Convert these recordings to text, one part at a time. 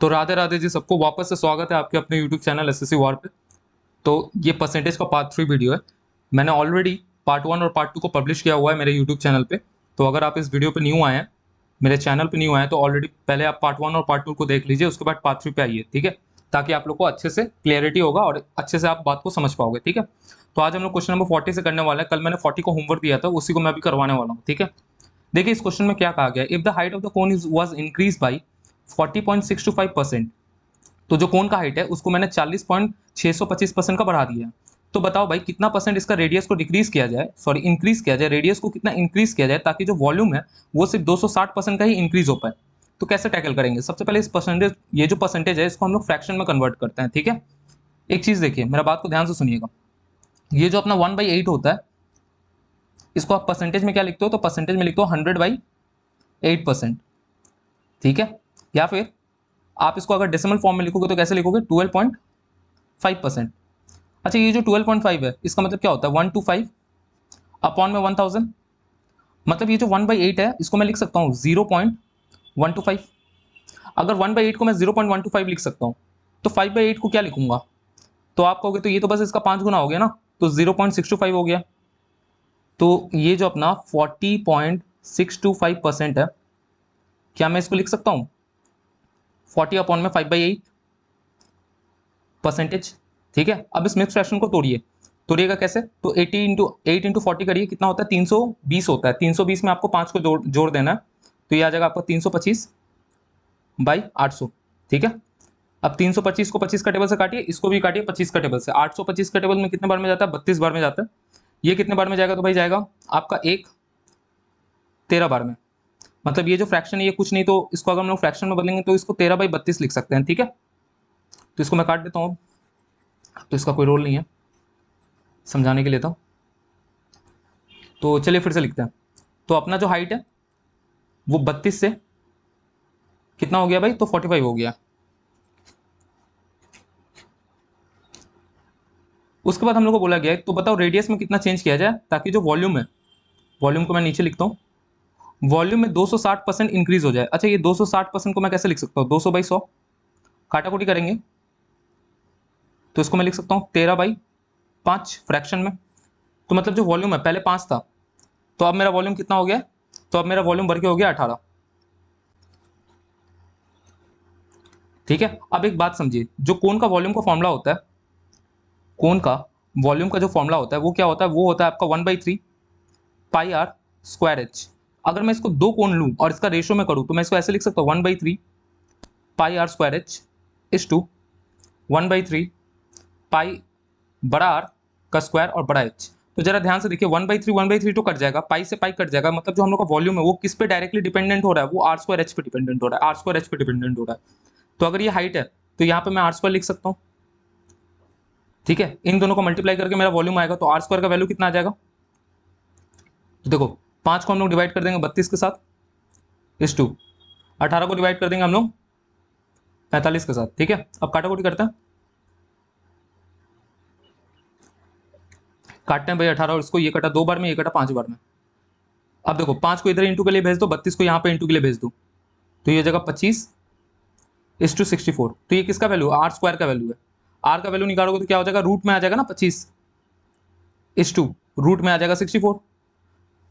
तो राधे राधे जी, सबको वापस से स्वागत है आपके अपने यूट्यूब चैनल एसएससी वॉर पे। तो ये परसेंटेज का पार्ट 3 वीडियो है। मैंने ऑलरेडी पार्ट 1 और पार्ट 2 को पब्लिश किया हुआ है मेरे यूट्यूब चैनल पे। तो अगर आप इस वीडियो पे न्यू आए हैं, मेरे चैनल पे न्यू आए हैं, तो ऑलरेडी पहले आप पार्ट 1 और पार्ट 2 को देख लीजिए, उसके बाद पार्ट 3 पे आइए, ठीक है। ताकि आप लोग को अच्छे से क्लियरिटी होगा और अच्छे से आप बात को समझ पाओगे, ठीक है। तो आज हम लोग क्वेश्चन नंबर 40 से करने वाले हैं। कल मैंने 40 को होमवर्क दिया था, उसी को मैं अभी करवाने वाला हूँ, ठीक है। देखिए इस क्वेश्चन में क्या कहा गया, if the height of the cone is was increase by 40.625%, तो जो कोन का हाइट है उसको मैंने 40.625% का बढ़ा दिया है। तो बताओ भाई कितना परसेंट इसका रेडियस को डिक्रीज किया जाए, सॉरी इंक्रीज किया जाए, रेडियस को कितना इंक्रीज किया जाए ताकि जो वॉल्यूम है वो सिर्फ 260% का ही इंक्रीज हो पाए। तो कैसे टैकल करेंगे? सबसे पहले इस परसेंटेज, ये जो परसेंटेज है इसको हम लोग फ्रैक्शन में कन्वर्ट करते हैं, ठीक है। एक चीज देखिए, मेरा बात को ध्यान से सुनिएगा। ये जो अपना 1/8 होता है, इसको आप परसेंटेज में क्या लिखते हो? तो परसेंटेज में लिखते हो 100/8%, ठीक है। या फिर आप इसको अगर डेसिमल फॉर्म में लिखोगे तो कैसे लिखोगे? 12.5%। अच्छा, ये जो 12.5 है इसका मतलब क्या होता है? 125 अपॉन में 1000। मतलब ये जो 1/8 है इसको मैं लिख सकता हूँ 0.125। अगर 1/8 को मैं 0.125 लिख सकता हूँ, तो 5/8 को क्या लिखूंगा? तो आप कहोगे तो ये तो बस इसका 5 गुना हो गया ना, तो 0.625 हो गया। तो ये जो अपना 40.625% है, क्या मैं इसको लिख सकता हूँ 40 अपॉन में 5/8 परसेंटेज, ठीक है। अब इस मिक्स फ्रैक्शन को तोड़िएगा कैसे? तो 80 इंटू 8 इंटू 40 करिए, कितना होता है? 320 होता है। 320 में आपको 5 को जोड़ देना है, तो ये आ जाएगा आपका 325/800, ठीक है। अब 325 को 25 का टेबल से काटिए, इसको भी काटिए 25 का टेबल से। 825 का टेबल में कितने बार में जाता है? 32 बार में जाता है। ये कितने बार में जाएगा? तो भाई जाएगा आपका 13 बार में। मतलब ये जो फ्रैक्शन है ये कुछ नहीं, तो इसको अगर हम लोग फ्रैक्शन में बदलेंगे तो इसको 13/32 लिख सकते हैं, ठीक है। तो इसको मैं काट देता हूँ, तो इसका कोई रोल नहीं है समझाने के लिए तो चलिए फिर से लिखते हैं। तो अपना जो हाइट है वो 32 से कितना हो गया भाई? तो 45 हो गया। उसके बाद हम लोग को बोला गया है, तो बताओ रेडियस में कितना चेंज किया जाए ताकि जो वॉल्यूम है, वॉल्यूम को मैं नीचे लिखता हूँ, वॉल्यूम में 260% इंक्रीज हो जाए। अच्छा, ये 260% को मैं कैसे लिख सकता हूँ? 200/100 काटाकुटी करेंगे तो इसको मैं लिख सकता हूँ 13/5 फ्रैक्शन में। तो मतलब जो वॉल्यूम है पहले 5 था, तो अब मेरा वॉल्यूम कितना हो गया? तो अब मेरा वॉल्यूम बढ़ के हो गया 18, ठीक है। अब एक बात समझिए, जो कोन का वॉल्यूम का फॉर्मूला होता है, कोन का वॉल्यूम का जो फॉर्मूला होता है वो क्या होता है? वो होता है आपका 1/3 पाई आर स्क्वायर एच। अगर मैं इसको दो कोन लूं और इसका रेशियो में करूं तो मैं इसको ऐसे लिख सकता हूं 1/3 pi R square H is to 1/3 pi बड़ा आर का स्क्वायर और बड़ा एच। तो जरा ध्यान से देखिए, 1/3 तो कट जाएगा, पाई से पाई कट जाएगा। मतलब जो हम लोग का वॉल्यूम है वो किस पे डायरेक्टली डिपेंडेंट हो रहा है? वो आर स्क्वायर एच पे डिपेंडेंट हो रहा है, आर स्क्वायर एच पे डिपेंडेंट हो रहा है। तो अगर ये हाइट है तो यहाँ पे मैं आर स्क्वायर लिख सकता हूँ, ठीक है। इन दोनों को मल्टीप्लाई करके मेरा वॉल्यूम आएगा, तो आर स्क्वायर का वैल्यू कितना आ जाएगा? तो देखो 5 को हम लोग डिवाइड कर देंगे 32 के साथ, इस टू 18 को डिवाइड कर देंगे हम लोग 45 के साथ, ठीक है। अब काटाकुटी करते हैं, काटते हैं भाई 18 और इसको, ये कटा 2 बार में, ये कटा 5 बार में। अब देखो 5 को इधर इंटू के लिए भेज दो, 32 को यहाँ पे इंटू के लिए भेज दो, तो ये जगह 25:64। तो ये किसका वैल्यू? आर स्क्वायर का वैल्यू है। आर का वैल्यू निकालोगे तो क्या हो जाएगा? रूट में आ जाएगा ना 25:, रूट में आ जाएगा 64।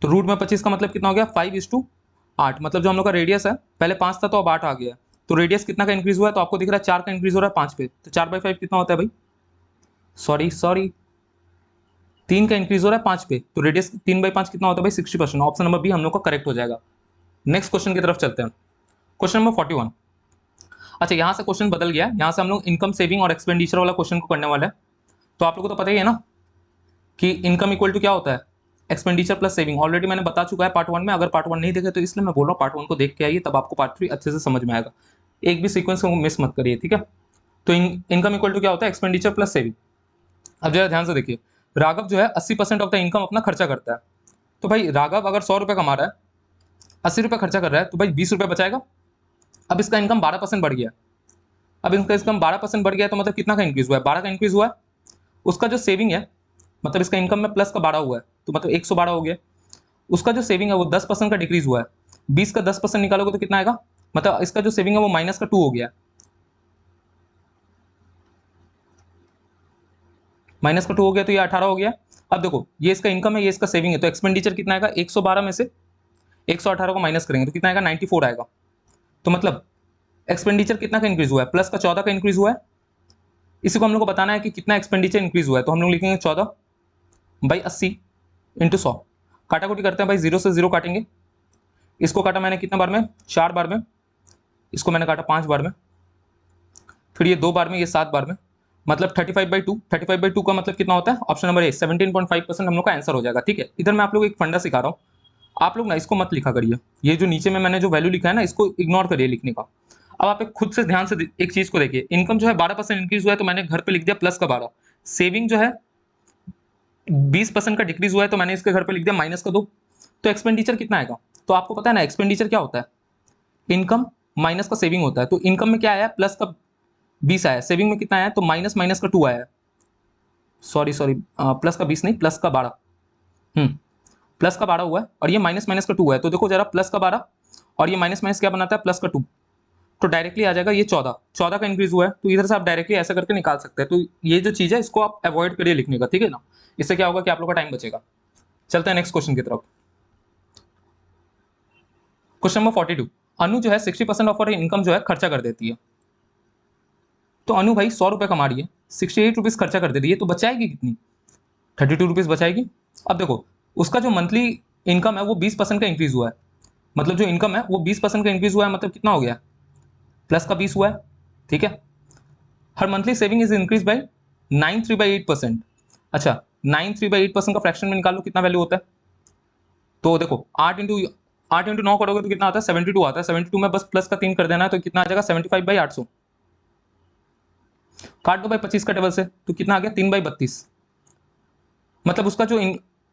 तो रूट में 25 का मतलब कितना हो गया? 5:8। मतलब जो हम लोग का रेडियस है, पहले 5 था तो अब 8 आ गया। तो रेडियस कितना का इंक्रीज हुआ है? तो आपको दिख रहा है 4 का इंक्रीज हो रहा है 5 पे। तो 4/5 कितना होता है भाई? सॉरी 3 का इंक्रीज हो रहा है 5 पे, तो रेडियस 3/5 कितना होता है भाई? 60%। ऑप्शन नंबर बी हम लोग का करेक्ट हो जाएगा। नेक्स्ट क्वेश्चन की तरफ चलते हैं, क्वेश्चन नंबर 41। अच्छा, यहाँ से क्वेश्चन बदल गया, यहाँ से हम लोग इनकम सेविंग और एक्सपेंडिचर वाला क्वेश्चन को करने वाले हैं। तो आप लोगों को तो पता ही है ना कि इनकम इक्वल टू क्या होता है? Expenditure plus saving. ऑलरेडी मैंने बता चुका है पार्ट 1 में, अगर पार्ट 1 नहीं देखे तो इसलिए मैं बोल रहा हूँ पार्ट 1 को देख के आइए, तब आपको पार्ट 3 अच्छे से समझ में आएगा। एक भी सीक्वेंस को मिस मत करिए, ठीक है। तो इनकम इक्वल टू क्या होता है? Expenditure plus saving. अब जरा ध्यान से देखिए, राघव जो है 80% ऑफ द इनकम अपना खर्चा करता है। तो भाई राघव अगर 100 रुपये कमा रहा है, 80 रुपये खर्चा कर रहा है, तो भाई 20 रुपये बचाएगा। अब इसका इनकम 12% बढ़ गया। अब इनका इनकम 12% बढ़ गया तो मतलब कितना का इंक्रीज हुआ है? 12 का इंक्रीज हुआ है। उसका जो सेविंग है, मतलब इसका इनकम में प्लस का 12 हुआ है, तो मतलब 112 हो गया। उसका जो सेविंग है वो 10% का डिक्रीज हुआ है। 20 का 10% निकालोगे तो कितना आएगा? मतलब इसका जो सेविंग है वो -2 हो गया। माइनस का 2 हो गया तो ये 18 हो गया। अब देखो ये इसका इनकम है, ये इसका सेविंग है, तो एक्सपेंडिचर कितना आएगा, 112 में से 118 को माइनस करेंगे तो कितना आएगा, 94 आएगा। तो मतलब एक्सपेंडिचर कितना का इंक्रीज हुआ है, प्लस का 14 का इंक्रीज हुआ है। इसी को हम लोग को बताना है कि कितना एक्सपेंडिचर इंक्रीज हुआ है, तो हम लोग लिखेंगे 14/80 × 100। काटाकुटी करते हैं भाई, 0 से 0 काटेंगे। इसको काटा मैंने कितना बार में, 4 बार में। इसको मैंने काटा 5 बार में, फिर ये 2 बार में, ये 7 बार में, मतलब 35/2। 35/2 का मतलब कितना होता है, ऑप्शन नंबर ए 17.5% हम लोग का आंसर हो जाएगा। ठीक है, इधर मैं आप लोग को एक फंडा सिखा रहा हूँ, आप लोग ना इसको मत लिखा करिए, ये जो नीचे में मैंने जो वैल्यू लिखा है ना, इसको इग्नोर करिए लिखने का। अब आप एक खुद से ध्यान से एक चीज को देखिए, इनकम जो है 12% इंक्रीज हुआ है तो मैंने घर पे लिख दिया प्लस का 12। सेविंग जो है 20% का डिक्रीज हुआ है तो मैंने इसके घर पे लिख दिया माइनस का 2। तो एक्सपेंडिचर कितना आएगा, तो आपको पता है ना एक्सपेंडिचर क्या होता है, इनकम माइनस का सेविंग होता है। तो इनकम में क्या आया, प्लस का 20 आया, सेविंग में कितना आया, तो माइनस माइनस का 2 आया। सॉरी प्लस का 20 नहीं, प्लस का 12। प्लस का 12 हुआ है और ये माइनस माइनस का 2 है। तो देखो जरा, प्लस का 12 और ये माइनस माइनस क्या बनाता है, प्लस का 2। तो डायरेक्टली आ जाएगा ये 14 का इंक्रीज हुआ है। तो इधर से आप डायरेक्टली ऐसा करके निकाल सकते हैं। तो ये जो चीज़ है इसको आप अवॉइड करिए लिखने का, ठीक है ना। इससे क्या होगा कि आप लोग का टाइम बचेगा। चलते हैं नेक्स्ट क्वेश्चन की तरफ। Question number 42। अनु जो है 60% ऑफ इनकम जो है खर्चा कर देती है। तो अनु भाई 100 रुपये कमा रही है, 68 रुपीज़ खर्चा कर दे रही है, तो बचाएगी कितनी, 32 रुपीज़ बचाएगी। अब देखो उसका जो मंथली इनकम है वो 20% का इंक्रीज हुआ है, मतलब जो इनकम है वो 20% का इंक्रीज हुआ है, मतलब कितना हो गया, प्लस का 20 हुआ है। ठीक है, हर monthly saving is increase by 93/8%। अच्छा, 93/8% का फ्रैक्शन में निकाल लो कितना वैल्यू होता है। तो देखो 8 इंटू 9 करोगे तो कितना आता है, 72 आता है। 72 में बस प्लस का 3 कर देना है तो कितना आ जाएगा, 75/800। काट दो भाई 25 का टेबल से तो कितना आ गया, 3/32। मतलब उसका जो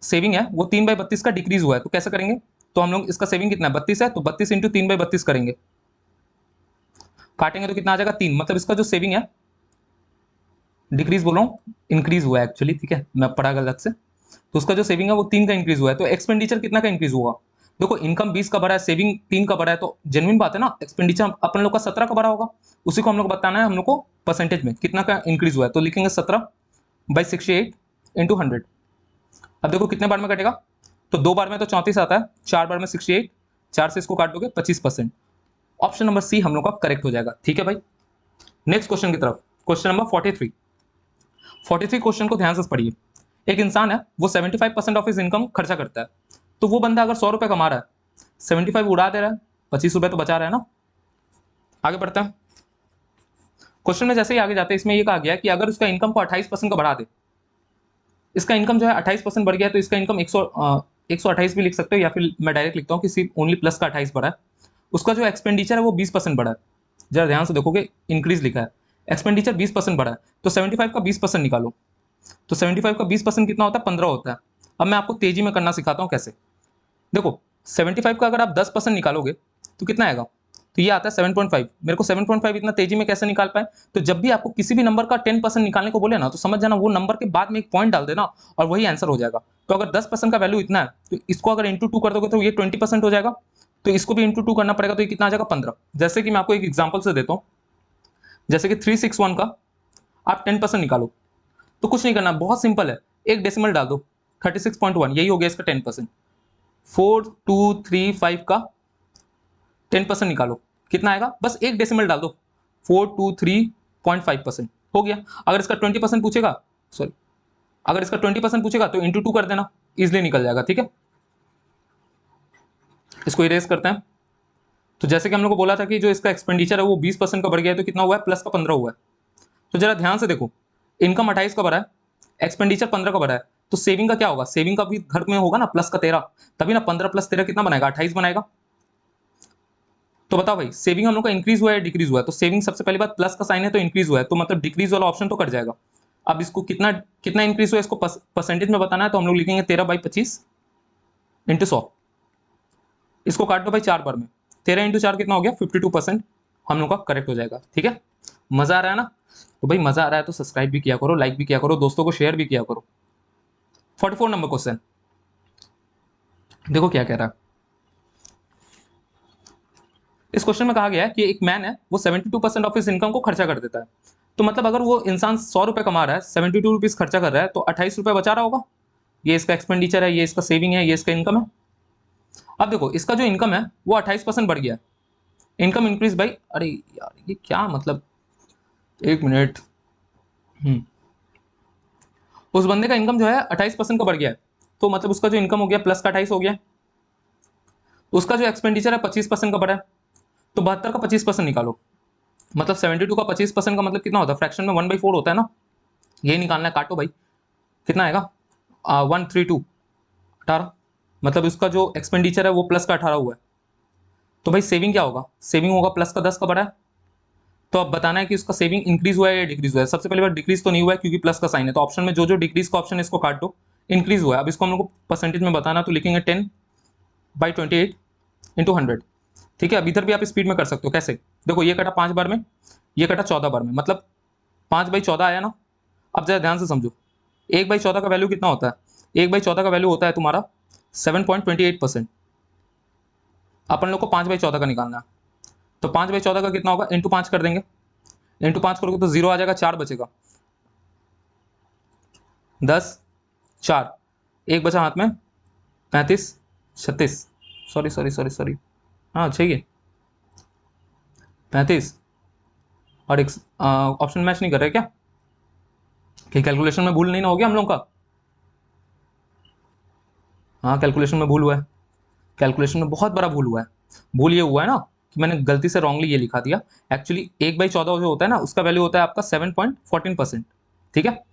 सेविंग है वो 3/32 का डिक्रीज हुआ है। तो कैसे करेंगे, तो हम लोग इसका सेविंग कितना है, 32 है, तो 32 इंटू 3/32 करेंगे, काटेंगे तो कितना आ जाएगा, 3। मतलब इसका जो सेविंग है, डिक्रीज बोल रहा हूँ, इंक्रीज हुआ है एक्चुअली, ठीक है, मैं पढ़ा गलत से। तो उसका जो सेविंग है वो 3 का इंक्रीज हुआ है। तो एक्सपेंडिचर कितना का इंक्रीज हुआ, देखो इनकम 20 का बढ़ा है, सेविंग 3 का बढ़ा है, तो जेन्युइन बात है ना, एक्सपेंडिचर अपन लोग का 17 का बढ़ा होगा। उसी को हम लोग बताना है हम लोग को परसेंटेज में कितना का इंक्रीज हुआ है। तो लिखेंगे 17/68 × 100। अब देखो कितने बार में कटेगा, तो 2 बार में तो 34 आता है, 4 बार में 68, 4 से इसको काट दोगे 25%। ऑप्शन नंबर सी हम लोग का करेक्ट हो जाएगा। ठीक है भाई, नेक्स्ट क्वेश्चन की तरफ। क्वेश्चन नंबर 43 क्वेश्चन को ध्यान से पढ़िए। एक इंसान है वो 75% ऑफ हिज इनकम खर्चा करता है। तो वो बंदा अगर 100 रुपये कमा रहा है, 75 उड़ा दे रहा है, 25 रुपये तो बचा रहा है ना। आगे बढ़ते हैं क्वेश्चन में, जैसे ही आगे जाते हैं इसमें ये कहा गया कि अगर उसका इनकम को 28% का बढ़ा दे, इसका इनकम जो है 28% बढ़ गया है, तो इसका इनकम 128 भी लिख सकते हो, या फिर मैं डायरेक्ट लिखता हूँ कि सिर्फ ओनली प्लस का 28 बढ़ा है। उसका जो एक्सपेंडिचर है वो 20% बढ़ा है। जरा ध्यान से देखोगे इंक्रीज लिखा है, एक्सपेंडिचर 20% बढ़ा है, तो 75 का 20% निकालो। तो 75 का 20% कितना होता है, 15 होता है। अब मैं आपको तेजी में करना सिखाता हूँ कैसे। देखो 75 का अगर आप 10% निकालोगे तो कितना आएगा, तो ये आता है 7.5। मेरे को 7.5 इतना तेजी में कैसे निकाल पाए, तो जब भी आपको किसी भी नंबर का 10% निकालने को बोले ना, तो समझ जाना वो नंबर के बाद में एक पॉइंट डाल देना और वही आंसर हो जाएगा। तो अगर 10% का वैल्यू इतना है तो इसको अगर इंटू 2 कर दोगे तो ये 20% हो जाएगा। तो इसको भी इंटू 2 करना पड़ेगा, तो ये कितना आ जाएगा, 15। जैसे कि मैं आपको एक एग्जाम्पल से देता हूँ, जैसे कि 361 का आप 10% निकालो, तो कुछ नहीं करना, बहुत सिंपल है, एक डेसिमल डाल दो, 36.1, यही हो गया इसका 10%। 4235 का 10% निकालो, कितना आएगा, बस एक डेसिमल डाल दो, 423.5% हो गया। अगर इसका 20% पूछेगा, सॉरी, अगर इसका 20% पूछेगा तो इंटू 2 कर देना, इजिली निकल जाएगा। ठीक है, इसको इरेज करते हैं। तो जैसे कि हम लोग को बोला था कि जो इसका एक्सपेंडिचर है वो 20% का बढ़ गया है, तो कितना हुआ है, प्लस का 15 हुआ है। तो जरा ध्यान से देखो, इनकम 28 का बढ़ा है, एक्सपेंडिचर 15 का बढ़ा है, तो सेविंग का क्या होगा, सेविंग का भी घर में होगा ना, प्लस का 13, तभी ना 15 + 13 कितना बनाएगा, 28 बनाएगा। तो बताओ भाई सेविंग हम लोग का इंक्रीज हुआ है डिक्रीज हुआ है, तो सेविंग सबसे पहली बात प्लस का साइन है तो इंक्रीज हुआ है, तो मतलब डिक्रीज वाला ऑप्शन तो कट जाएगा। अब इसको कितना कितना इंक्रीज हुआ है इसको परसेंटेज में बताना है, तो हम लोग लिखेंगे 13/25 × 100। इसको काट दो भाई 4 बार में, 13 × 4 कितना हो गया, 52% हम लोग का करेक्ट हो जाएगा। ठीक है, मजा आ रहा है ना, तो भाई मजा आ रहा है तो सब्सक्राइब भी किया करो, लाइक भी किया करो, दोस्तों को शेयर भी किया करो। 44 नंबर क्वेश्चन देखो क्या कह रहा है। इस क्वेश्चन में कहा गया है कि एक मैन है वो 72% ऑफ हिज इनकम को खर्चा कर देता है। तो मतलब अगर वो इंसान 100 रुपये कमा रहा है, 72 रुपीज़ खर्चा कर रहा है, तो 28 रुपये बचा रहा होगा। ये इसका एक्सपेंडिचर है, ये इसका सेविंग है, ये इसका इनकम है। अब देखो इसका जो इनकम है वो 28% बढ़ गया है, इनकम इंक्रीज भाई। अरे यार ये क्या मतलब, एक मिनट। उस बंदे का इनकम जो है 28% का बढ़ गया है, तो मतलब उसका जो इनकम हो गया प्लस का 28 हो गया। उसका जो एक्सपेंडिचर है 25% का बढ़ा है, तो 72 का 25% निकालो। मतलब 72 का 25% का मतलब कितना होता है, फ्रैक्शन में 1/4 होता है ना, ये निकालना है। काटो भाई, कितना आएगा, 132, 18। मतलब उसका जो एक्सपेंडिचर है वो प्लस का 18 हुआ है। तो भाई सेविंग क्या होगा, सेविंग होगा प्लस का 10 का बढ़ा है। तो अब बताना है कि उसका सेविंग इंक्रीज हुआ है या डिक्रीज हुआ है। सबसे पहले बार डिक्रीज तो नहीं हुआ है क्योंकि प्लस का साइन है, तो ऑप्शन में जो जो डिक्रीज का ऑप्शन है इसको काट दो। इंक्रीज हुआ है, अब इसको हम लोग को परसेंटेज में बताना, तो लिखेंगे 10/28 इंटू 100। ठीक है, अब इधर भी आप स्पीड में कर सकते हो। कैसे, देखो ये कटा 5 बार में, ये कटा 14 बार में, मतलब 5/14 आया ना। अब जरा ध्यान से समझो, 1/14 का वैल्यू कितना होता है, 1/14 का वैल्यू होता है तुम्हारा 7.28%। अपन लोग को 5/14 का निकालना है, तो 5/14 का कितना होगा, इंटू 5 कर देंगे। इंटू 5 करोगे तो 0 आ जाएगा, 4 बचेगा, 10, 4, 1 बचा हाथ में, 35, 36, सॉरी सॉरी सॉरी सॉरी, हाँ चाहिए 35। और एक ऑप्शन मैच नहीं कर रहे क्या, कि कैलकुलेशन में भूल नहीं ना हो गया हम लोग का। हाँ कैलकुलेशन में भूल हुआ है, कैलकुलेशन में बहुत बड़ा भूल हुआ है। भूल ये हुआ है ना कि मैंने गलती से रॉन्गली ये लिखा दिया। एक्चुअली 1/14 जो होता है ना, उसका वैल्यू होता है आपका 7.14%। ठीक है,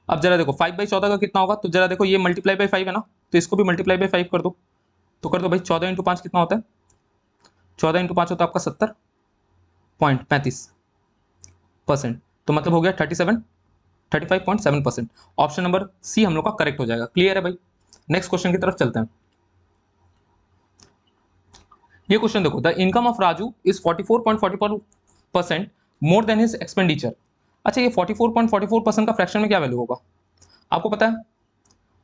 अब जरा देखो 5/14 का कितना होगा, तो जरा देखो ये मल्टीप्लाई बाई 5 है ना, तो इसको भी मल्टीप्लाई बाई 5 कर दो। तो कर दो भाई, 14 इंटू 5 कितना होता है, 14 इंटू 5 होता है आपका 70.35%। तो मतलब हो गया 35.7%। ऑप्शन नंबर सी हम लोग का करेक्ट हो जाएगा। क्लियर है भाई, नेक्स्ट क्वेश्चन की तरफ चलते हैं। ये क्वेश्चन देखो, the income of Raju is 44.44% more than his expenditure. अच्छा ये 44.44% का फ्रैक्शन में क्या वैल्यू होगा, आपको पता है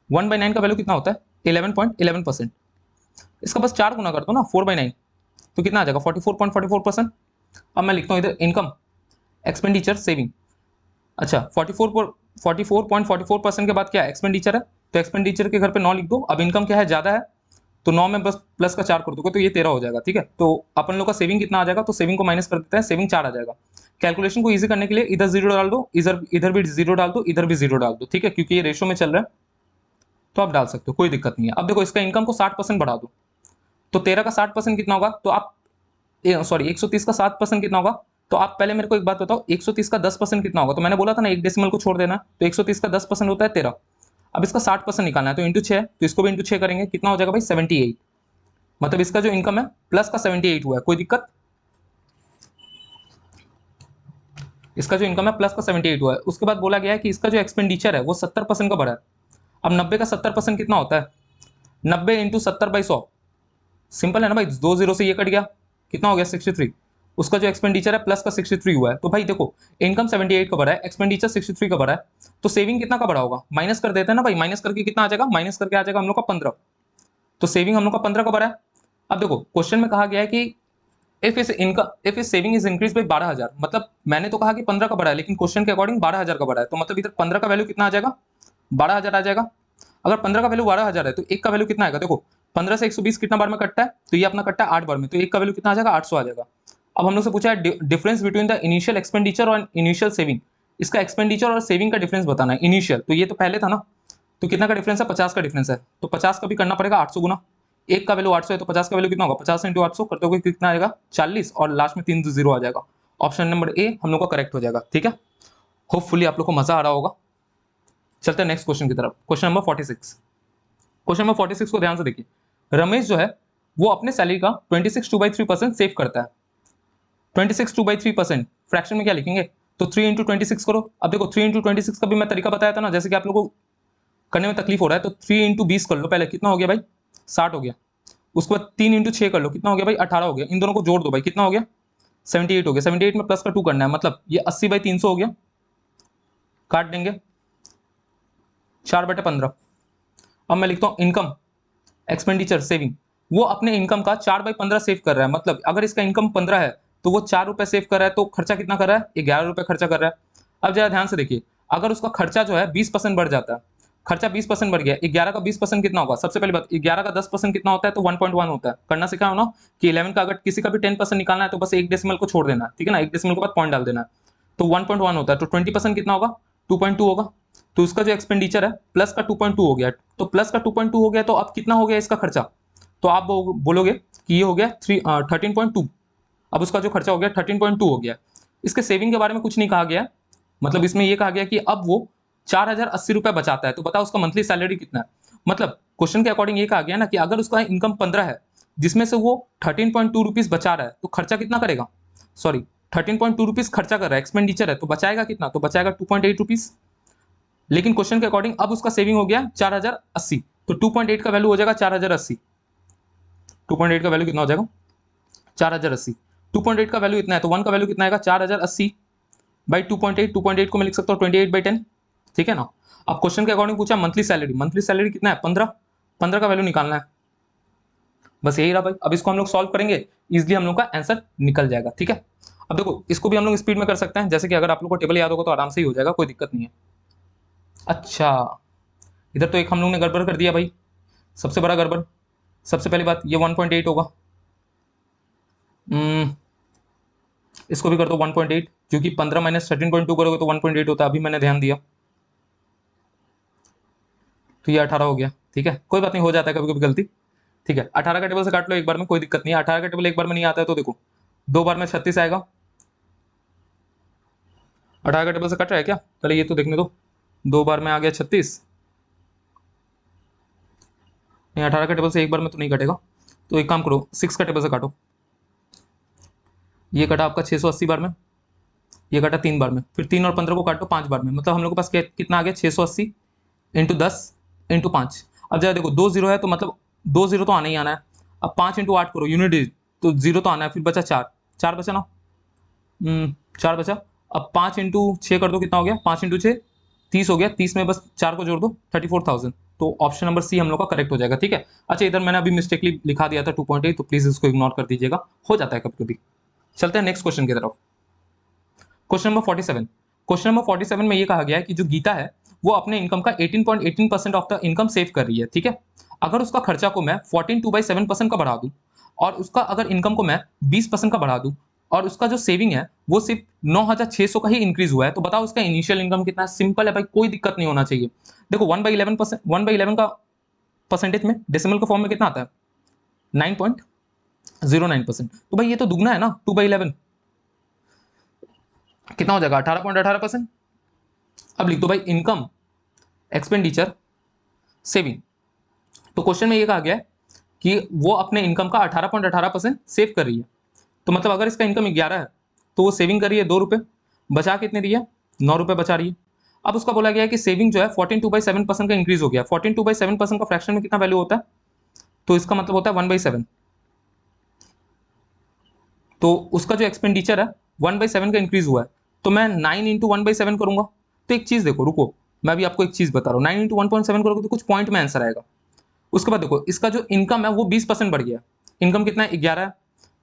1/9 का वैल्यू कितना होता है, 11.11%। इसका बस 4 गुना कर दो ना, 4/9, तो कितना आ जाएगा 44.44%। अब मैं लिखता हूँ इधर इनकम, एक्सपेंडिचर, सेविंग। अच्छा 44.44% के बाद क्या एक्सपेंडिचर है, तो एक्सपेंडिचर के घर पे 9 लिख दो। अब इनकम क्या है, ज़्यादा है, तो 9 में बस प्लस का 4 कर दोगे तो ये 13 हो जाएगा। ठीक है, तो अपन लोग का सेविंग कितना आ जाएगा, तो सेविंग को माइनस कर देते हैं, सेविंग 4 आ जाएगा। कैलकुलेशन को इजी करने के लिए इधर 0 डाल दो, इधर इधर भी 0 डाल दो, इधर भी 0 डाल दो। ठीक है, क्योंकि ये रेशो में चल रहा है तो आप डाल सकते हो, कोई दिक्कत नहीं है। अब देखो इसका इनकम को 60% बढ़ा दो, तो 13 का 60% कितना होगा, तो आप सॉरी 130 का 7% कितना होगा। तो आप पहले मेरे को एक बात बताओ, 130 का 10% कितना होगा, तो मैंने बोला था ना एक डेसिमल को छोड़ देना, तो 130 का 10% होता है 13। अब इसका 60% निकालना है, तो इंटू 6, तो इसको भी इंटू 6 करेंगे, कितना हो जाएगा भाई 78। मतलब इसका जो इनकम है प्लस का 78 हुआ है, कोई दिक्कत, इसका जो इनकम है प्लस का 78 हुआ है। उसके बाद बोला गया है कि इसका जो एक्सपेंडिचर है वो 70% का बढ़ा है। अब 90 का 70% कितना होता है, 90 इंटू 70/100, सिंपल है ना भाई, 2 0 से ये कट गया, कितना हो गया 63। उसका जो एक्सपेंडिचर है प्लस का 63 हुआ है। तो भाई देखो इनकम 78 का बढ़ा है, एक्सपेंडिचर 63 का बढ़ा है, तो सेविंग कितना का बढ़ा होगा, माइनस कर देते हैं ना भाई, माइनस करके कितना आ जाएगा, माइनस करके आ जाएगा हम लोग का 15। तो सेविंग हम लोग का 15 का बढ़ा है। अब देखो क्वेश्चन में कहा गया है कि इफ इस सेविंग इज इंक्रीज बाई 12,000, मतलब मैंने तो कहा कि 15 का बढ़ा है, लेकिन क्वेश्चन के अकॉर्डिंग 12,000 का बढ़ा है, तो मतलब इधर 15 का वैल्यू कितना आ जाएगा, 12,000 आ जाएगा। अगर 15 का वैल्यू 12,000 है तो एक का वैल्यू कितना आएगा, देखो 15 से 120 कितना बार में कटता है, तो ये अपना कटता है 8 बार में, तो एक का वैल्यू कितना आ जाएगा, 800 आ जाएगा। अब हम लोग से पूछा है difference between the initial expenditure और इनिशियल सेविंग। इसका एक्सपेंडिचर और सेविंग का डिफरेंस बताना है। इनिशियल तो ये तो पहले था ना, तो कितना का डिफरेंस है, 50 का डिफरेंस है, तो 50 का भी करना पड़ेगा 800 गुना। एक का वैल्यू 800 है तो 50 का वैल्यू कितना होगा, 50 इंटू 800 करते हुए कितना आएगा 40, और लास्ट में 3 0 आ जाएगा। ऑप्शन नंबर ए हम लोग का करेक्ट हो जाएगा। ठीक है, होपफुली आप लोग को मजा आ रहा होगा। चलते हैं नेक्स्ट क्वेश्चन की तरफ, क्वेश्चन नंबर 46। क्वेश्चन नंबर 46 को ध्यान से देखिए। रमेश जो है वो अपने सैलरी का 26 2/3% सेव करता है। 26 2/3% फ्रैक्शन में क्या लिखेंगे, तो 3 इंटू 26 करो। अब देखो 3 इंटू 26 का भी मैं तरीका बताया था ना, जैसे कि आप लोगों को करने में तकलीफ हो रहा है, तो 3 इंटू 20 कर लो पहले, कितना हो गया भाई 60 हो गया। उसके बाद 3 इंटू 6 कर लो, कितना हो गया भाई 18 हो गया। इन दोनों को जोड़ दो भाई, कितना हो गया 78 हो गया। 78 में प्लस का 2 करना है, मतलब ये 80/300 हो गया। काट देंगे 4/15। अब मैं लिखता हूँ इनकम, एक्सपेंडिचर, सेविंग। वो अपने इनकम का 4/15 सेव कर रहा है, मतलब अगर इसका इनकम 15 है तो वो 4 रुपए सेव कर रहा है, तो खर्चा कितना कर रहा है, 11 रुपए खर्चा कर रहा है। अब जरा ध्यान से देखिए, अगर उसका खर्चा जो है 20% बढ़ जाता है, खर्चा 20% बढ़ गया, 11 का 20% कितना होगा? सबसे पहली बात, 11 का 10% कितना होता है? तो 1.1 होता है। करना सीखा हो ना कि 11 का अगर किसी का भी 10% निकालना है तो बस एक डेसिमल को छोड़ देना है, ठीक है ना, एक डेसिमल के बाद पॉइंट डाल देना है। तो 1.1 होता है, तो 20% कितना होगा? 2.2 होगा। तो उसका जो एक्सपेंडिचर है प्लस का 2.2 हो गया, तो प्लस का 2.2 हो गया, तो अब कितना हो गया इसका खर्चा? तो आप बोलोगे कि ये हो गया 13.2। अब उसका जो खर्चा हो गया 13.2 हो गया। इसके सेविंग के बारे में कुछ नहीं कहा गया, मतलब इसमें ये कहा गया कि अब वो 4080 रुपए बचाता है। तो बताओ उसका मंथली सैलरी कितना है? मतलब क्वेश्चन के अकॉर्डिंग ये कहा गया ना कि अगर उसका इनकम 15 है, जिसमें से वो 13.2 रुपीज बचा रहा है, तो खर्चा कितना करेगा? सॉरी, 13.2 रुपीज खर्चा कर रहा है, एक्सपेंडिचर है, तो बचाएगा कितना? तो बचाएगा 2.8 रुपीज। लेकिन क्वेश्चन के अकॉर्डिंग अब उसका सेविंग हो गया 4080, तो 2.8 का वैल्यू हो जाएगा 4080। 2.8 का वैल्यू कितना हो जाएगा? 4080। 2.8 का वैल्यू इतना है, तो 1 का वैल्यू कितना आएगा? 4080 बाई 2.8। 2.8 को मैं लिख सकता हूँ 28/10, ठीक है ना। अब क्वेश्चन के अकॉर्डिंग पूछा मंथली सैलरी, मंथली सैलरी कितना है? 15। 15 का वैल्यू निकालना है, बस यही रहा भाई। अब इसको हम लोग सॉल्व करेंगे, इजिली हम लोग का आंसर निकल जाएगा, ठीक है। अब देखो इसको भी हम लोग स्पीड में कर सकते हैं, जैसे कि अगर आप लोग को टेबल याद होगा तो आराम से ही हो जाएगा, कोई दिक्कत नहीं है। अच्छा, इधर तो एक हम लोग ने गड़बड़ कर दिया भाई, सबसे बड़ा गड़बड़। सबसे पहली बात, ये 1.8 होगा, इसको भी कर दो 1.8, क्योंकि 15 माइनस 13.2 करोगे तो 1.8 होता है, अभी मैंने ध्यान दिया। तो ये 18 हो गया, ठीक है, कोई बात नहीं, हो जाता है कभी कभी गलती, ठीक है। 18 का टेबल से काट लो एक बार में, कोई दिक्कत नहीं है। 18 का टेबल एक बार में नहीं आता है तो देखो, 2 बार में 36 आएगा। 18 का टेबल से कट रहा है क्या? चलो ये तो देखने दो, 2 बार में आ गया 36। नहीं, 18 का टेबल से एक बार में तो नहीं कटेगा, तो एक काम करो, 6 का टेबल से काटो। ये कटा आपका 680 बार में, ये कटा 3 बार में, फिर 3 और 15 को काटो 5 बार में, मतलब हम लोग के पास कितना आ गया? 680 इंटू 10 इंटू 5। अब जरा देखो, 2 जीरो है तो मतलब 2 जीरो तो आना ही आना है। अब 5 इंटू 8 करो, यूनिट डिजिट, तो जीरो तो आना है, फिर बचा 4, 4 बचा ना, 4 बचा। अब 5 इंटू 6 कर दो, कितना हो गया? 5 इंटू 6 30 हो गया, 30 में बस 4 को जोड़ दो, 34,000। तो ऑप्शन नंबर सी हम लोग का करेक्ट हो जाएगा, ठीक है। अच्छा, इधर मैंने अभी मिस्टेकली लिखा दिया था 2.8, तो प्लीज इसको इग्नोर कर दीजिएगा, हो जाता है कभी कभी। चलते हैं नेक्स्ट क्वेश्चन की तरफ। Question number 47। क्वेश्चन नंबर 47 में ये कहा गया है कि जो गीता है वो अपने इनकम का 18.18% ऑफ द इनकम सेव कर रही है, ठीक है। अगर उसका खर्चा को मैं 14/7% का बढ़ा दूं, और उसका अगर इनकम को मैं 20% का बढ़ा दूं, और उसका जो सेविंग है वो सिर्फ 9,600 का ही इंक्रीज हुआ है, तो बताओ उसका इनिशियल इनकम कितना है? सिंपल है भाई, कोई दिक्कत नहीं होना चाहिए। देखो 1/11%, 1/11 का परसेंटेज में डेसिमल के फॉर्म में कितना आता है? 9.09%। तो भाई ये तो दुगना है ना, 2/11 कितना हो जाएगा? 18.18%। अब लिख दो भाई इनकम, एक्सपेंडिचर, सेविंग। तो क्वेश्चन में ये कहा गया है कि वो अपने इनकम का 18.18% सेव कर रही है। तो मतलब अगर इसका इनकम 11 है तो वो सेविंग कर रही है 2 रुपये, बचा कितने रही है? 9 रुपये बचा रही है। अब उसका बोला गया है कि सेविंग जो है 14/7% का इंक्रीज हो गया। 14/7% का फ्रैक्शन में कितना वैल्यू होता है? तो इसका मतलब होता है 1/7। तो उसका जो एक्सपेंडिचर है 1/7 का इंक्रीज हुआ है, तो मैं 9 इंटू 1/7 करूंगा। तो एक चीज देखो, रुको, मैं अभी आपको एक चीज बता रहा हूँ, 9 इंटू 1.7 करोगे तो कुछ पॉइंट में आंसर आएगा। उसके बाद देखो, इसका जो इनकम है वो 20% बढ़ गया। इनकम कितना है? 11 है,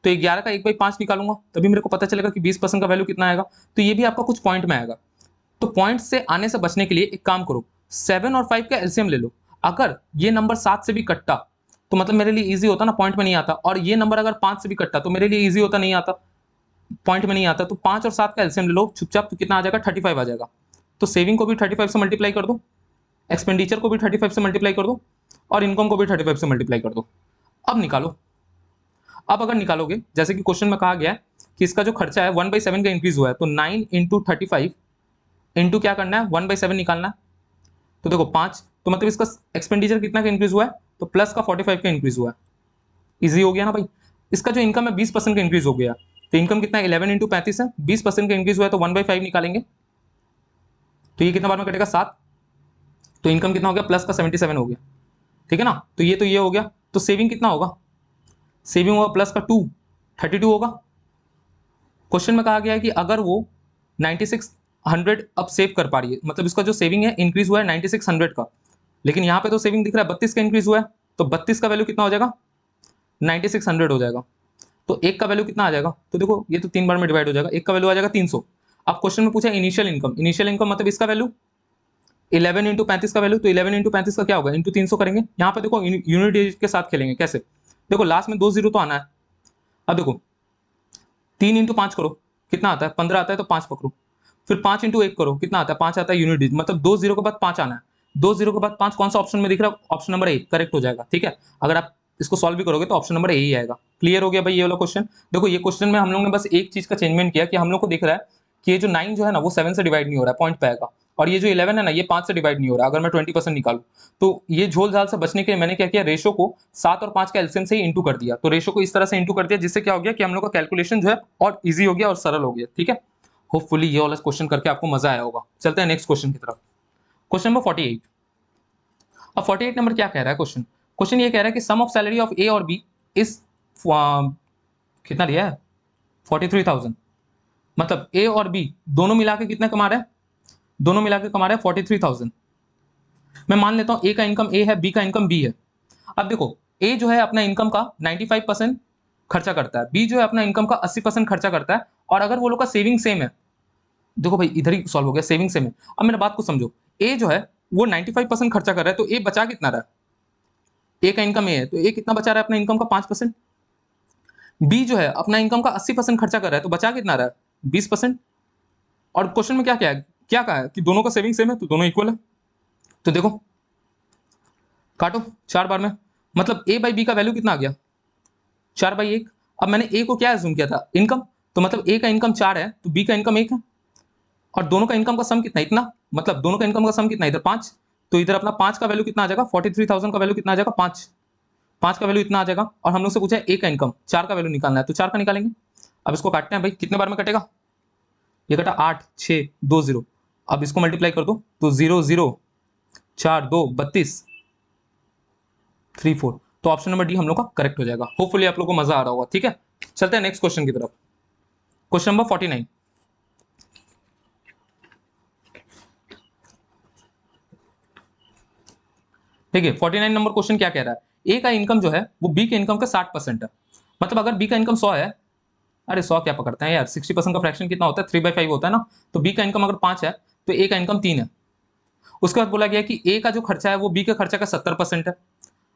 तो 11 का 1/5 निकालूंगा, तभी मेरे को पता चलेगा कि 20% का वैल्यू कितना आएगा। तो ये भी आपका कुछ पॉइंट में आएगा। तो पॉइंट से आने से बचने के लिए एक काम करो, 7 और 5 का एलसीएम ले लो। अगर ये नंबर 7 से भी कटता तो मतलब मेरे लिए इजी होता ना, पॉइंट में नहीं आता। और ये नंबर अगर 5 से भी कटता तो मेरे लिए इजी होता, नहीं आता, पॉइंट में नहीं आता। तो 5 और 7 का एलसीएम ले लो चुपचाप, तो कितना आ जाएगा? 35 आ जाएगा। तो सेविंग को भी 35 से मल्टीप्लाई कर दो, एक्सपेंडिचर को भी 35 से मल्टीप्लाई कर दो, और इनकम को भी 35 से मल्टीप्लाई कर दो। अब निकालो। अब अगर निकालोगे, जैसे कि क्वेश्चन में कहा गया है कि इसका जो खर्चा है 1/7 का इंक्रीज हुआ है, तो 9 इंटू 35 इंटू क्या करना है? 1/7 निकालना है। तो देखो 5, तो मतलब इसका एक्सपेंडिचर कितना का इंक्रीज हुआ है? तो प्लस का 45 का इंक्रीज हुआ है। इजी हो गया ना भाई। इसका जो इनकम है 20% का इंक्रीज हो गया, तो इनकम कितना है? 11 इंटू 35 है, 20% का इंक्रीज हुआ है, तो 1/5 निकालेंगे, तो ये कितना बार में कटेगा? 7। तो इनकम कितना हो गया? प्लस का 77 हो गया, ठीक है ना। तो ये हो गया। तो सेविंग कितना होगा? सेविंग होगा प्लस का 32 होगा। क्वेश्चन में कहा गया है कि अगर वो 9600 अब सेव कर पा रही है, मतलब इसका जो सेविंग है इंक्रीज हुआ है 9600 का, लेकिन यहाँ पे तो सेविंग दिख रहा है 32 का इंक्रीज हुआ है, तो 32 का वैल्यू कितना हो जाएगा? 9600 हो जाएगा। तो एक का वैल्यू कितना आ जाएगा? तो देखो ये तो 3 बार में डिवाइड हो जाएगा, एक का वैल्यू आ जाएगा 300। अब क्वेश्चन में पूछा इनिशियल इनकम, इनिशियल इनकम मतलब इसका वैल्यू 11 इंटू 35 का वैल्यू, तो 11 इंटू 35 का क्या होगा, इंटू 300 करेंगे। यहाँ पे देखो यूनिट डिजिट के साथ खेलेंगे, कैसे, देखो लास्ट में 2 जीरो तो आना है। अब देखो 3 इंटू 5 करो, कितना आता है, 15 आता है, तो 5 पकड़ो। फिर 5 इंटू 1 करो, कितना आता है, 5 आता है यूनिट डिजिट, मतलब 2 जीरो के बाद 5 आना है। 2 जीरो के बाद 5 कौन सा ऑप्शन में दिख रहा है, ऑप्शन नंबर ए करेक्ट हो जाएगा। ठीक है, अगर आप इसको सॉल्व भी करोगे तो ऑप्शन नंबर ए ही आएगा। क्लियर हो गया भाई ये वाला क्वेश्चन। देखो ये क्वेश्चन में हम लोग ने बस एक चीज का चेंजमेंट किया कि हम लोग को दिख रहा है कि ये जो 9 जो है ना वो 7 से डिवाइड नहीं हो रहा है, पॉइंट पे आएगा, और ये जो 11 है ना ये 5 से डिवाइड नहीं हो रहा है। अगर मैं 20% निकालूं तो ये झोल झाल से बचने के लिए मैंने क्या किया, रेशो को 7 और 5 का एलसीएम से ही इंटू कर दिया। तो रेशो को इस तरह से इंटू कर दिया जिससे क्या हो गया कि हम लोग का कैलकुलेशन जो है और इजी हो गया और सरल हो गया। ठीक है, होपफुली ये वाला क्वेश्चन करके आपको मजा आया होगा। चलते हैं नेक्स्ट क्वेश्चन की तरफ। Question number 48। अब 48 नंबर क्या कह रहा है क्वेश्चन, क्वेश्चन ये कह रहा है कि सम ऑफ सैलरी ऑफ ए और बी इज कितना दिया है 43,000, मतलब ए और बी दोनों मिला के कितना कमा रहे हैं, दोनों मिला के कमा रहे हैं 43,000। मैं मान लेता हूं ए का इनकम ए है, बी का इनकम बी है। अब देखो ए जो है अपना इनकम का 95% खर्चा करता है, बी जो है अपना इनकम का 80% खर्चा करता है, और अगर वो लोग का सेविंग सेम है, देखो भाई इधर ही सॉल्व हो गया, सेविंग सेम है। अब मेरा बात को समझो, ए जो है वो 95% खर्चा कर रहा है, तो ए बचा कितना रहा है, ए का इनकम ए है तो ए कितना बचा रहा है अपना इनकम का 5%। बी जो है अपना इनकम का 80% खर्चा कर रहा है, तो बचा कितना रहा है 20%। और क्वेश्चन में क्या क्या है, क्या कहा है कि दोनों का सेविंग सेम है, तो दोनों इक्वल है। तो देखो काटो 4 बार में, मतलब ए बाई बी का वैल्यू कितना आ गया 4/1। अब मैंने ए को क्या एज्यूम किया था, इनकम, तो मतलब ए का इनकम 4 है तो बी का इनकम 1 है, और दोनों का इनकम का सम कितना, इतना, मतलब दोनों का इनकम का सम कितना, इधर 5, तो इधर अपना 5 का वैल्यू कितना आ जाएगा, 43,000 का वैल्यू कितना आ जाएगा, 5, 5 का वैल्यू इतना आ जाएगा। और हम लोग से पूछा है ए का इनकम, 4 का वैल्यू निकालना है, तो 4 का निकालेंगे। अब इसको काटते हैं भाई, कितने बार में कटेगा, ये कटा 8 6 2 0। अब इसको मल्टीप्लाई कर दो तो 0 0 4 2 32 3 4, तो ऑप्शन नंबर डी हम लोग का करेक्ट हो जाएगा। होपफुली आप लोग को मजा आ रहा होगा। ठीक है, चलते हैं नेक्स्ट क्वेश्चन की तरफ। Question number 49। देखिए 49 नंबर क्वेश्चन क्या कह रहा है, ए का इनकम जो है वो बी के इनकम का 60% है, मतलब अगर बी का इनकम 100 है, अरे 100 क्या पकड़ते हैं यार, 60% का फ्रैक्शन कितना होता है, 3/5 होता है ना, तो बी का इनकम अगर 5 है तो ए का इनकम 3 है। उसके बाद बोला गया कि ए का जो खर्चा है वो बी के खर्चा का 70% है।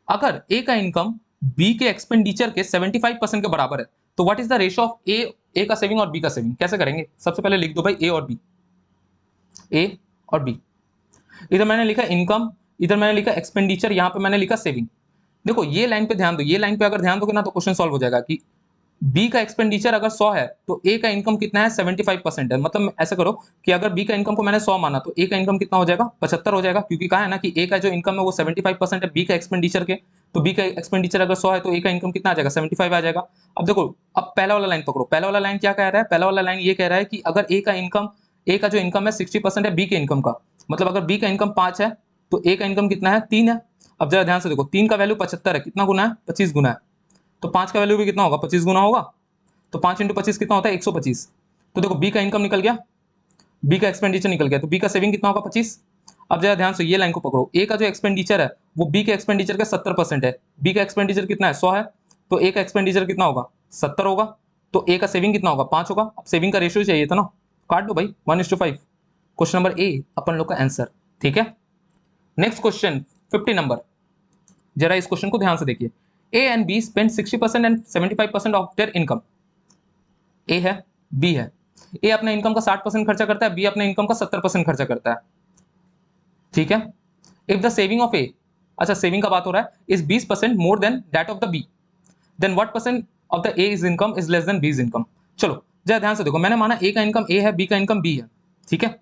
अगर ए का इनकम बी के एक्सपेंडिचर के 75% के बराबर है, तो what is the ratio of A का सेविंग और बी का सेविंग, कैसे करेंगे, सबसे पहले लिख दो भाई ए और बी, ए और बी। इधर मैंने लिखा इनकम, इधर मैंने लिखा एक्सपेंडिचर, यहाँ पे मैंने लिखा सेविंग। देखो ये लाइन पे ध्यान दो, ये लाइन पे अगर ध्यान दोगे ना तो क्वेश्चन सॉल्व हो जाएगा कि बी का एक्सपेंडिचर अगर 100 है तो ए का इनकम कितना है 75% है। मतलब ऐसा करो कि अगर बी का इनकम को मैंने 100 माना तो ए का इनकम कितना हो जाएगा 75 हो जाएगा, क्योंकि कहा है ना कि ए का जो इनकम है वो 75% है बी का एक्सपेंडिचर के, तो बी का एक्सपेंडिचर अगर 100 है तो ए का इनकम कितना आ जाएगा 75 आ जाएगा। अब देखो अब पहला वाला लाइन पकड़ो, पहला वाला लाइन क्या कह रहा है, पहला वाला लाइन ये कह रहा है कि अगर ए का इनकम, ए का जो इनकम है 60% है बी के इनकम का, मतलब अगर बी का इनकम 5 है तो ए का इनकम कितना है 3 है। अब जरा ध्यान से देखो 3 का वैल्यू 75 है, कितना गुना है 25 गुना है, तो 5 का वैल्यू भी कितना होगा 25 गुना होगा, तो 5 इंटू 25 कितना होता है 125। तो देखो बी का इनकम निकल गया, बी का एक्सपेंडिचर निकल गया, तो बी का सेविंग कितना होगा 25। अब जरा ध्यान से ये लाइन को पकड़ो, ए का जो एक्सपेंडिचर है वो बी के एक्सपेंडिचर का 70% है, बी का एक्सपेंडिचर कितना है 100 है, तो ए का एक्सपेंडिचर कितना होगा 70 होगा, तो ए का सेविंग कितना होगा 5 होगा। अब सेविंग का रेशियो चाहिए था ना, काट दो भाई 1:5। क्वेश्चन नंबर ए अपन लोग का आंसर। ठीक है, नेक्स्ट क्वेश्चन 50 नंबर, जरा इस क्वेश्चन को ध्यान से देखिए। A and B spend 60% and 75% of their income, A है बी है, ए अपने इनकम का 60% खर्चा करता है, बी अपने इनकम का 70% खर्चा करता है। ठीक है, if the saving of A, अच्छा सेविंग का बात हो रहा है, is 20% more than that of the B, then what percent of the A is income is less than B's income. चलो जरा ध्यान से देखो, मैंने माना ए का इनकम ए है, बी का इनकम बी है। ठीक है,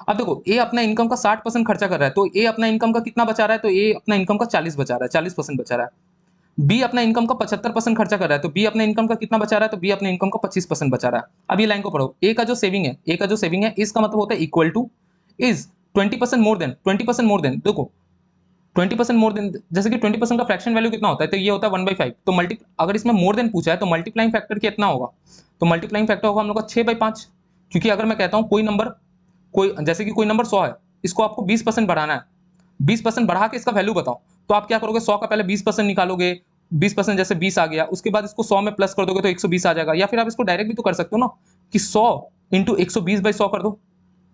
अब देखो ए अपना इनकम का 60% खर्चा कर रहा है, तो ए अपना इनकम का कितना बचा रहा है, तो ए अपना इनकम का 40 बचा रहा है, 40% बचा रहा है। बी अपना इनकम का 75% खर्चा कर रहा है, तो बी अपने इनकम का कितना बचा रहा है, तो बी अपने इनकम का 25% बचा रहा है। अब ये लाइन को पढ़ो, ए का जो सेविंग है, ए का जो सेविंग है इसका मतलब होता है equal two is 20% more then, 20% more then, देखो 20% मोर देन, जैसे कि 20% का फ्रैक्शन वैल्यू कितना होता है, तो ये होता है 1/5, तो मल्टी अगर इसमें मोर देन पूछा है तो मल्टीप्लाइंग फैक्टर कितना होगा, तो मल्टीप्लाइंग फैक्टर होगा हम लोग का 6/5, क्योंकि अगर मैं कहता हूँ कोई नंबर, कोई जैसे कि कोई नंबर 100 है, इसको आपको 20% बढ़ाना है, 20% बढ़ा के इसका वैल्यू बताओ, तो आप क्या करोगे 100 का पहले 20% निकालोगे, 20% जैसे 20 आ गया, उसके बाद इसको 100 में प्लस कर दोगे तो 120 आ जाएगा, या फिर आप इसको डायरेक्ट भी तो कर सकते हो ना कि 100 इंटू 120/100 कर दो,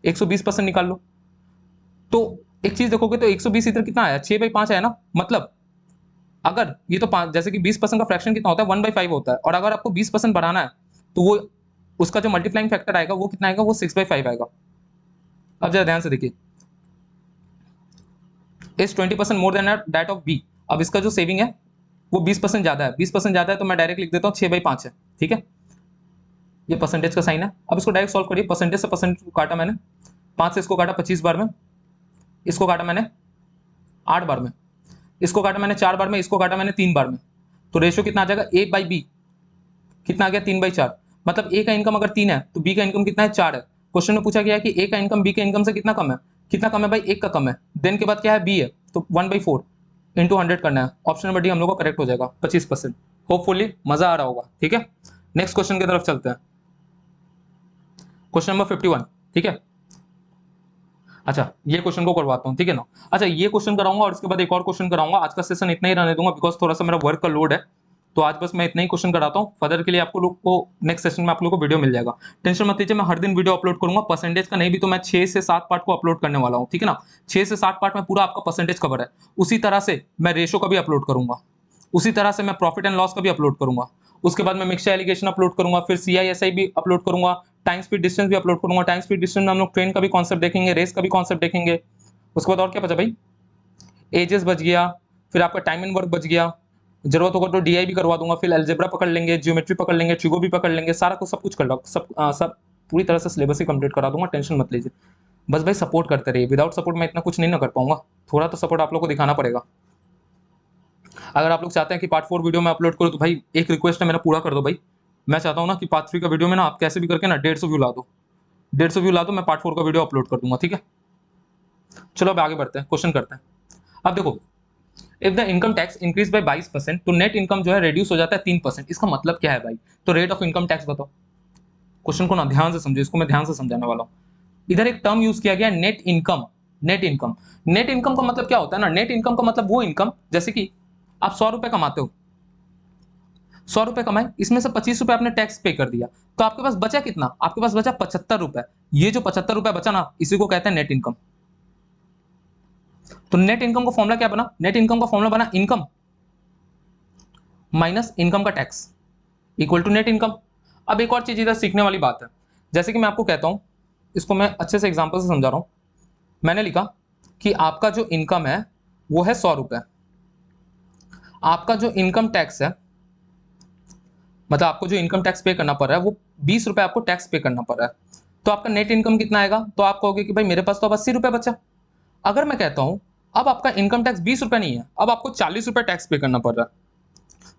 120% निकाल लो। तो एक चीज देखोगे तो 120 इधर कितना आया, 6/5 आया ना। मतलब अगर ये तो 5, जैसे कि 20% का फ्रैक्शन कितना होता है, 1/5 होता है, और अगर आपको 20% बढ़ाना है तो वो उसका जो मल्टीप्लाइंग फैक्टर आएगा वो कितना आएगा, वो 6/5 आएगा। अब जरा ध्यान से देखिए, is 20% more than that of B. अब इसका जो सेविंग है वो 20% ज्यादा है, 20% ज्यादा है तो मैं डायरेक्ट लिख देता हूँ 6/5 है, ठीक है। ये परसेंटेज का साइन है। अब इसको डायरेक्ट सॉल्व करिए, परसेंटेज से परसेंटेज को काटा मैंने, 5 से इसको काटा 25 बार में, इसको काटा मैंने 8 बार में, इसको काटा मैंने 4 बार में, इसको काटा मैंने 3 बार में। तो रेशियो कितना आ जाएगा, A/B कितना आ गया, 3/4। मतलब ए का इनकम अगर 3 है तो बी का इनकम कितना है, 4 है। क्वेश्चन में पूछा गया है कि ए का इनकम बी के इनकम से कितना कम है, कितना कम है भाई, 1 का कम है। देन के बाद क्या है, बी है, तो 1/4 इंटू 100 करना है। ऑप्शन नंबर डी हम लोग का करेक्ट हो जाएगा, 25%। होपफुली मजा आ रहा होगा, ठीक है। नेक्स्ट क्वेश्चन की तरफ चलते हैं, क्वेश्चन नंबर 51, ठीक है। अच्छा ये क्वेश्चन को करवाता हूँ, ठीक है ना। अच्छा ये क्वेश्चन कराऊंगा और उसके बाद एक और क्वेश्चन कराऊंगा। आज का सेशन इतना ही रहने दूंगा बिकॉज थोड़ा सा मेरा वर्क का लोड है, तो आज बस मैं इतना ही क्वेश्चन कराता हूँ। फर्दर के लिए आपको लोग को नेक्स्ट सेशन में आप लोग को वीडियो मिल जाएगा, टेंशन मत लीजिए। मैं हर दिन वीडियो अपलोड करूंगा, परसेंटेज का नहीं भी तो मैं 6 से 7 पार्ट को अपलोड करने वाला हूँ, ठीक है ना। 6 से 7 पार्ट में पूरा आपका परसेंटेज कवर है। उसी तरह से मैं रेशो का भी अपलोड करूंगा, उसी तरह से मैं प्रॉफिट एंड लॉस का भी अपलोड करूंगा, उसके बाद मैं मिक्सचर एलिगेशन अपलोड करूंगा, फिर CISI भी अपलोड करूंगा, टाइम स्पीड डिस्टेंस भी अपलोड करूंगा। टाइम स्पीड डिस्टेंस में हम लोग ट्रेन का भी कॉन्सेप्ट देखेंगे, रेस का भी कॉन्सेप्ट देखेंगे। उसके बाद और क्या बचा भाई, एजेस बच गया, फिर आपका टाइम एंड वर्क बच गया, जरूरत होगा तो DI भी करवा दूंगा, फिर अलजेब्रा पकड़ लेंगे, ज्योमेट्री पकड़ लेंगे, ट्रिगो भी पकड़ लेंगे, सारा कुछ सब कुछ कर लो, सब पूरी तरह से सिलेबस ही कंप्लीट करा दूंगा, टेंशन मत लीजिए। बस भाई सपोर्ट करते रहिए, विदाउट सपोर्ट मैं इतना कुछ नहीं ना कर पाऊंगा, थोड़ा तो सपोर्ट आप लोग को दिखाना पड़ेगा। अगर आप लोग चाहते हैं कि पार्ट 4 वीडियो में अपलोड करूँ तो भाई एक रिक्वेस्ट है मेरा, पूरा कर दो भाई। मैं चाहता हूँ ना कि पार्ट 3 का वीडियो में ना आप कैसे भी करके ना 150 व्यू ला दो, 150 व्यू ला दो, मैं पार्ट 4 का वीडियो अपलोड कर दूंगा, ठीक है। चलो अब आगे बढ़ते हैं, क्वेश्चन करते हैं। अब देखो, if the income tax increase by 22% तो नेट इनकम जो है रिड्यूस हो जाता है 3%। इसका मतलब क्या है भाई, तो रेट ऑफ इनकम टैक्स बताओ। क्वेश्चन को ना ध्यान से समझो, इसको मैं ध्यान से समझाने वाला हूँ। इधर एक टर्म यूज किया गया net income. Net income, net income का मतलब क्या होता है ना, नेट इनकम का मतलब वो इनकम, जैसे कि आप 100 रुपए कमाते हो, 100 रुपए कमाए, इसमें से 25 रुपए आपने टैक्स पे कर दिया, तो आपके पास बचा कितना, आपके पास बचा 75 रुपए। ये जो 75 रुपए बचा ना, इसी को कहते हैं नेट इनकम। तो नेट इनकम का फॉर्मूला क्या बना, नेट इनकम का फॉर्मूला बना इनकम माइनस इनकम का tax equal to net income. अब एक और चीज इधर सीखने वाली बात है, जैसे कि मैं आपको कहता हूं, इसको मैं अच्छे से एग्जांपल से समझा रहा हूं। मैंने लिखा कि आपका जो इनकम है वो है 100 रुपए, आपका जो इनकम टैक्स है, मतलब आपको जो इनकम टैक्स पे करना पड़ रहा है वो 20 रुपए आपको टैक्स पे करना पड़ रहा है। तो आपका नेट इनकम कितना आएगा, तो आप कहोगे कि भाई मेरे पास तो अब 80 रुपए बचा। अगर मैं कहता हूं अब आपका इनकम टैक्स 20 रुपए नहीं है, अब आपको 40 रुपए टैक्स पे करना पड़ रहा है,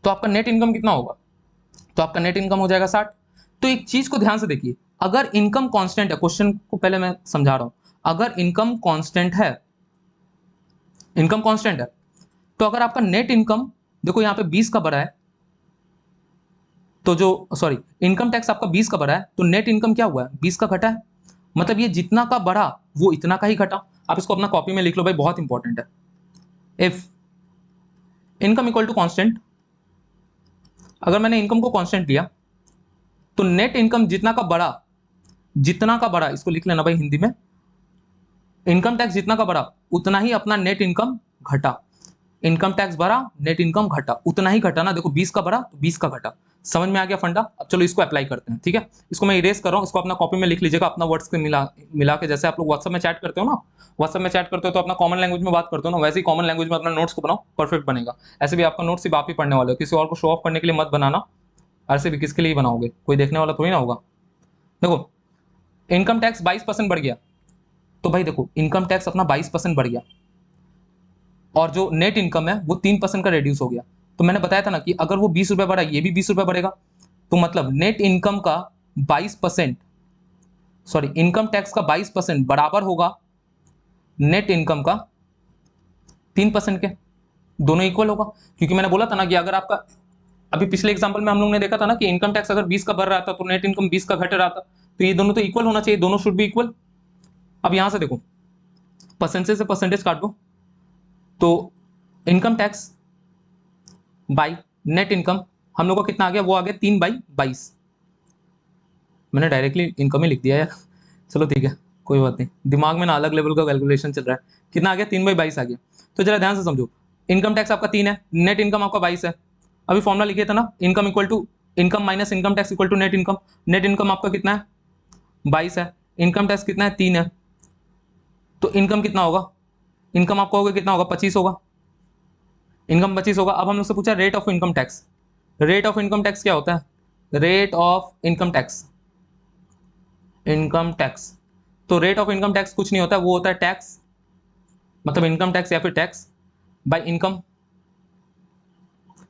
तो आपका नेट इनकम कितना होगा, तो आपका नेट इनकम हो जाएगा 60। तो एक चीज को ध्यान से देखिए, अगर इनकम कांस्टेंट है, क्वेश्चन को पहले मैं समझा रहा हूं, अगर इनकम कांस्टेंट है, इनकम कांस्टेंट है, तो अगर आपका नेट इनकम देखो यहां पे 20 का बढ़ा है, तो जो सॉरी इनकम टैक्स आपका 20 का बढ़ा है, तो नेट इनकम क्या हुआ है, 20 का घटा है। मतलब ये जितना का बढ़ा वो इतना का ही घटा। आप इसको अपना कॉपी में लिख लो भाई, बहुत इंपॉर्टेंट है। If income equal to constant, अगर मैंने इनकम को कांस्टेंट लिया तो नेट इनकम जितना का बढ़ा, जितना का बढ़ा, इसको लिख लेना भाई हिंदी में, इनकम टैक्स जितना का बढ़ा उतना ही अपना नेट इनकम घटा। इनकम टैक्स बढ़ा, नेट इनकम घटा, उतना ही घटा ना, देखो 20 का बढ़ा तो 20 का घटा। समझ में आ गया फंडा। अब चलो इसको अप्लाई करते हैं, ठीक है। इसको मैं इरेज कर रहा हूं, इसको अपना कॉपी में लिख लीजिएगा, अपना वर्ड्स के मिला के, जैसे आप लोग व्हाट्सएप में चैट करते हो ना, व्हाट्सएप में चैट करते हो तो अपना कॉमन लैंग्वेज में बात करते हो ना, वैसे ही कॉमन लैंग्वेज में अपना नोट्स को बनाओ, परफेक्ट बनेगा। ऐसे भी आपका नोट्स सिर्फ आप ही पढ़ने वाले हो, किसी और को शो ऑफ करने के लिए मत बनाना। ऐसे भी किसके लिए बनाओगे, कोई देखने वाला थोड़ी ना होगा। देखो इनकम टैक्स 22% बढ़ गया, तो भाई देखो इनकम टैक्स अपना 22% बढ़ गया, और जो नेट इनकम है वो 3% का रिड्यूस हो गया। तो मैंने बताया था ना कि अगर वो 20 रुपए बढ़ा, ये भी 20 रुपए बढ़ेगा, तो मतलब नेट इनकम का 22%, सॉरी इनकम टैक्स का 22% बराबर होगा नेट इनकम का 3% के, दोनों इक्वल होगा। क्योंकि मैंने बोला था ना कि अगर आपका, अभी पिछले एग्जांपल में हम लोग ने देखा था ना कि इनकम टैक्स अगर 20 का बढ़ रहा था तो नेट इनकम 20 का घट रहा था, तो ये दोनों तो इक्वल होना चाहिए, दोनों शुड बी इक्वल। अब यहां से देखो परसेंटेज से परसेंटेज काट दो, तो income tax by net income हम लोग को कितना आ गया, वो आ गया 3/22। मैंने डायरेक्टली इनकम ही लिख दिया यार। चलो ठीक है, कोई बात नहीं, दिमाग में ना अलग लेवल का कैलकुलेशन चल रहा है। कितना आ गया, 3/22 आ गया। तो जरा ध्यान से समझो, इनकम टैक्स आपका 3 है, नेट इनकम आपका 22 है। अभी फॉर्मुला लिखिए था ना, income equal to income minus income tax equal to net income. Net income आपका कितना है, 22 है। इनकम टैक्स कितना है, 3 है। तो इनकम कितना होगा, इनकम आपका होगा कितना होगा, 25 होगा। इनकम 25 होगा। अब हम लोग से पूछा rate of income tax. Rate of income tax क्या होता है, rate of income tax, income tax. तो रेट ऑफ इनकम टैक्स कुछ नहीं होता, वो होता है टैक्स, मतलब इनकम टैक्स या फिर टैक्स बाय इनकम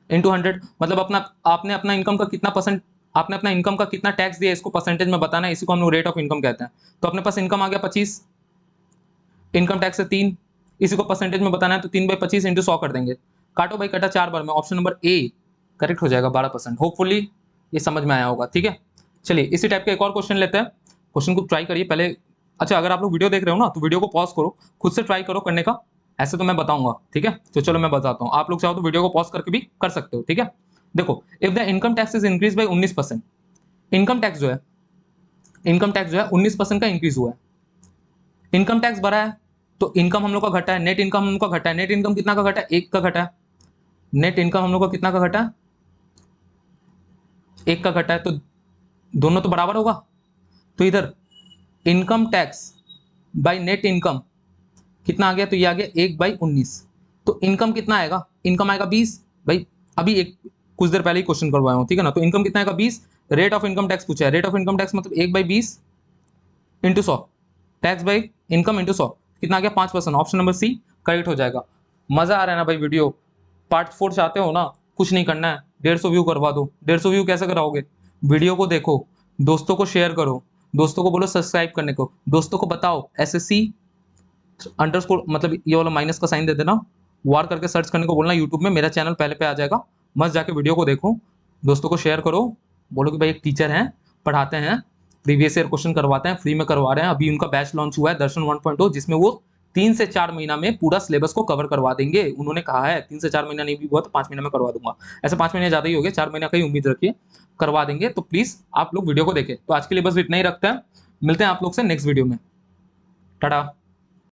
इनटू 100। मतलब अपना आपने अपना इनकम का कितना परसेंट, आपने अपना इनकम का कितना टैक्स दिया, इसको परसेंटेज में बताना है, इसी को हम लोग रेट ऑफ इनकम कहते हैं। तो अपने पास इनकम आ गया 25, इनकम टैक्स है 3, इसी को परसेंटेज में बताना है, तो 3/25 इंटू 100 कर देंगे। काटो भाई कटा 4 बार में, ऑप्शन नंबर ए करेक्ट हो जाएगा 12%। होपफुली ये समझ में आया होगा, ठीक है। चलिए इसी टाइप का एक और क्वेश्चन लेते हैं। क्वेश्चन को ट्राई करिए पहले। अच्छा, अगर आप लोग वीडियो देख रहे हो ना, तो वीडियो को पॉज करो, खुद से ट्राई करो करने का। ऐसे तो मैं बताऊंगा, ठीक है। तो चलो मैं बताता हूँ, आप लोग चाहो तो वीडियो को पॉज करके भी कर सकते हो, ठीक है। देखो, if the income tax is increase by 19%, income tax जो है, इनकम टैक्स जो है 19% का इंक्रीज हुआ है। इनकम टैक्स बढ़ा है तो इनकम हम लोग का घटा है, नेट इनकम हम लोग का घटा है। नेट इनकम कितना का घटा है, 1 का घटा है। नेट इनकम हम लोग का कितना का घटा है, 1 का घटा है। तो दोनों तो बराबर होगा। तो इधर income tax by net income कितना आ गया, तो ये आ गया 1/19। तो इनकम कितना आएगा, इनकम आएगा 20 भाई। अभी एक कुछ देर पहले ही क्वेश्चन करवाया हूँ, ठीक है ना। तो इनकम कितना आएगा 20, रेट ऑफ इनकम टैक्स पूछा है, रेट ऑफ इनकम टैक्स मतलब 1/20 into 100, tax by income into 100, कितना आ गया 5%। ऑप्शन नंबर सी करेक्ट हो जाएगा। मजा आ रहा है ना भाई वीडियो। पार्ट 4 चाहते हो ना, कुछ नहीं करना है, 150 व्यू करवा दो। 150 व्यू कैसे कराओगे, वीडियो को देखो, दोस्तों को शेयर करो, दोस्तों को बोलो सब्सक्राइब करने को, दोस्तों को बताओ एसएससी अंडरस्कोर, मतलब ये वाला माइनस का साइन दे देना, वार करके सर्च करने को बोलना। यूट्यूब में मेरा चैनल पहले पे आ जाएगा, मस्त जाके वीडियो को देखो, दोस्तों को शेयर करो, बोलो कि भाई एक टीचर हैं, पढ़ाते हैं, प्रीवियस ईयर क्वेश्चन करवाते हैं, फ्री में करवा रहे हैं। अभी उनका बैच लॉन्च हुआ है दर्शन 1.0, जिसमें वो 3 से 4 महीना में पूरा सिलेबस को कवर करवा देंगे। उन्होंने कहा है 3 से 4 महीना नहीं भी हुआ तो 5 महीने में करवा दूंगा। ऐसे 5 महीने ज़्यादा ही हो गए, 4 महीना का ही उम्मीद रखिए, करवा देंगे। तो प्लीज़ आप लोग वीडियो को देखें। तो आज के लिए बस इतना ही रखते हैं, मिलते हैं आप लोग से नेक्स्ट वीडियो में। टाटा।